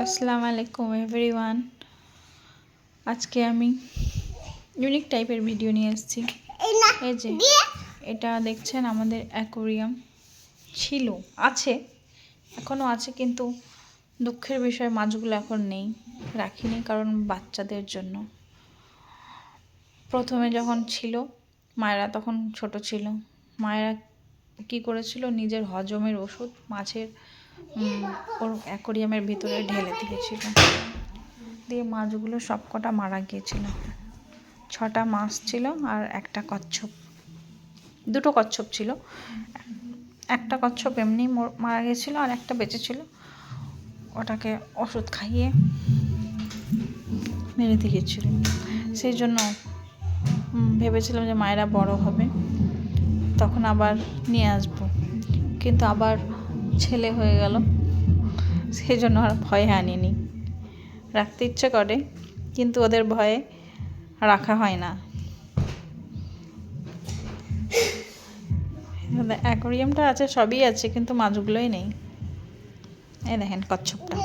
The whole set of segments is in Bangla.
আসসালামু আলাইকুম এভরিওয়ান। আজকে আমি ইউনিক টাইপের ভিডিও নিয়ে এসেছি। এই যে এটা দেখছেন আমাদের অ্যাকোরিয়াম ছিল, আছে, এখনও আছে, কিন্তু দুঃখের বিষয় মাছগুলো এখন নেই, রাখিনি, কারণ বাচ্চাদের জন্য। প্রথমে যখন ছিল মায়েরা তখন ছোট ছিল, মায়েরা কি করেছিল, নিজের হজমের ওষুধ মাছের ওর অ্যাকোরিয়ামের ভিতরে ঢেলে দিয়েছিল, দিয়ে মাছগুলো সবকটা মারা গিয়েছিল। 6টা মাছ ছিল আর একটা কচ্ছপ, 2টো কচ্ছপ ছিল, একটা কচ্ছপ এমনি মারা গিয়েছিল আর একটা বেঁচে ছিল। ওটাকে ওষুধ খাইয়ে মেরে দিয়েছিল। সেই জন্য ভেবেছিলাম যে মায়েরা বড় হবে তখন আবার নিয়ে আসবো, কিন্তু আবার ছেলে হয়ে গেল, সেই জন্য আর ভয়ে আনিনি। রাখতে ইচ্ছে করে কিন্তু ওদের ভয়ে রাখা হয় না। অ্যাকোরিয়ামটা আছে, সবই আছে, কিন্তু মাছগুলোই নেই। এই দেখেন কচ্ছপটা,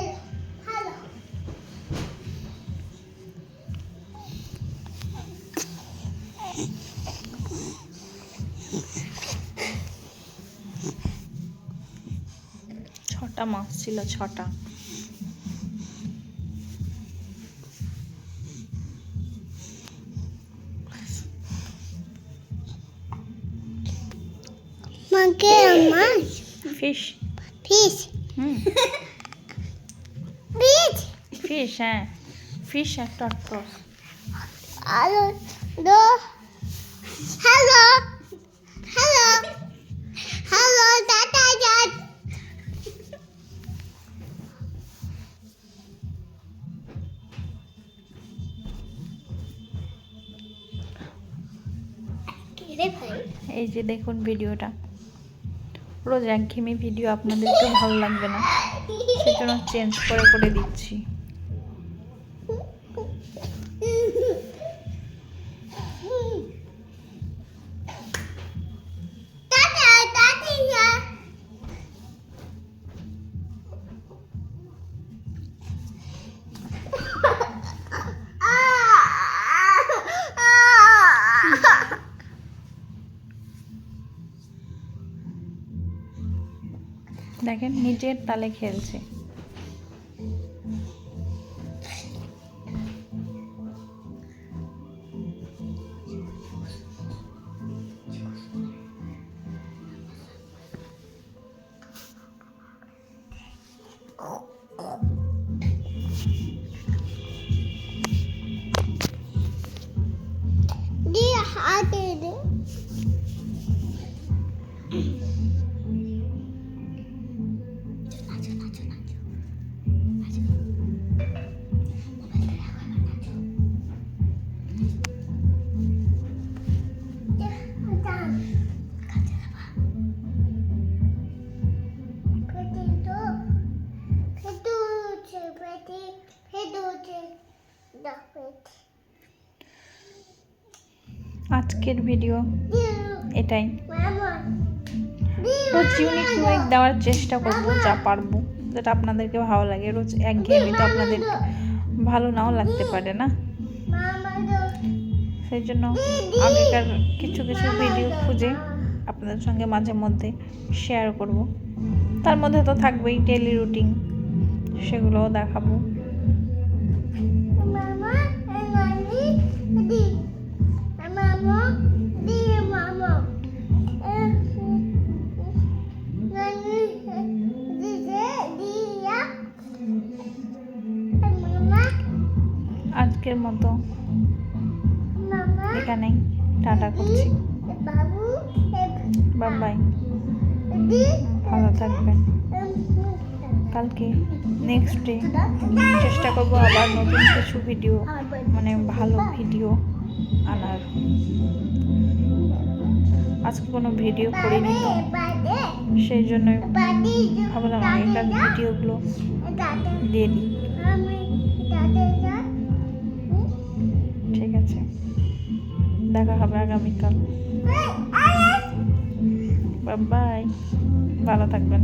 ছটা মাছ ছিল, 6টা। ফিশ ফিশ ফিশ ফিশ, হ্যাঁ, ফিশ একটা octopus. Hello hello hello hello tata জান। এই যে দেখুন ভিডিওটা, রোজ একঘেয়েমি ভিডিও আপনাদেরকেও ভালো লাগবে না, সেজন্য চেঞ্জ করে করে দিচ্ছি। দেখেন নিজের তালে খেলছে। দিয়ে হাতে দে। আজকের ভিডিও এটাই, রোজ ইউনিক ইউনিক দেওয়ার চেষ্টা করবো যা পারবো, যেটা আপনাদেরকে ভালো লাগে। রোজ একঘেয়েমি তো আপনাদের ভালো নাও লাগতে পারে না, সেই জন্য আগেকার কিছু কিছু ভিডিও খুঁজে আপনাদের সঙ্গে মাঝে মধ্যে শেয়ার করব। তার মধ্যে তো থাকবেই ডেইলি রুটিন, সেগুলোও দেখাবো। আজকের মতো এখানেই টাটা করছি, বাই বাই, ভালো থাকবেন। কালকে নেক্সট ডে চেষ্টা করবো আবার নতুন কিছু ভিডিও, মানে ভালো ভিডিও আনার। আজকে কোনো ভিডিও করিনি তো, সেই জন্যই ভাবলাম আগেকার ভিডিওগুলো দিয়ে দিই। ঠিক আছে, দেখা হবে আগামীকাল। বাই বাই, ভালো থাকবেন।